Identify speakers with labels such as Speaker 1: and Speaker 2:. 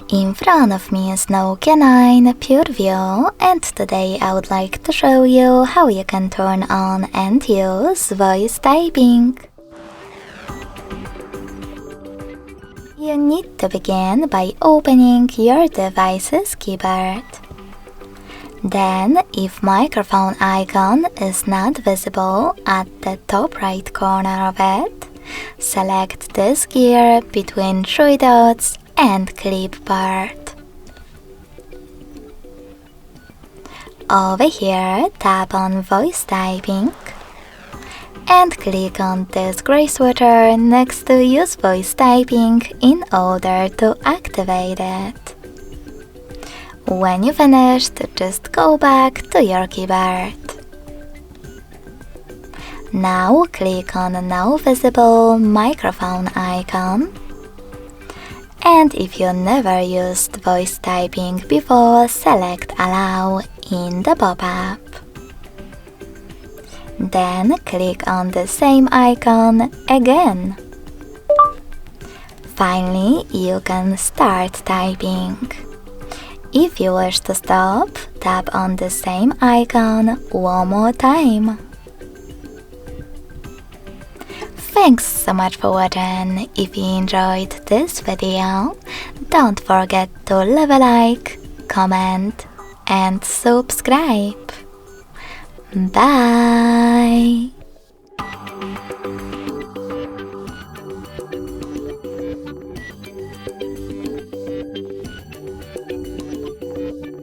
Speaker 1: In front of me is Nokia 9 PureView, and today I would like to show you how you can turn on and use voice typing. You need to begin by opening your device's keyboard. Then, if microphone icon is not visible at the top right corner of it, select this gear between 3 dots and clipboard. Over here, tap on voice typing and click on this gray sweater next to use voice typing in order to activate it. When you finished, just go back to your keyboard. Now click on the now visible microphone icon. And if you never used voice typing before, select Allow in the pop-up. Then click on the same icon again. Finally, you can start typing. If you wish to stop, tap on the same icon one more time. Thanks so much for watching. If you enjoyed this video, don't forget to leave a like, comment and subscribe. Bye!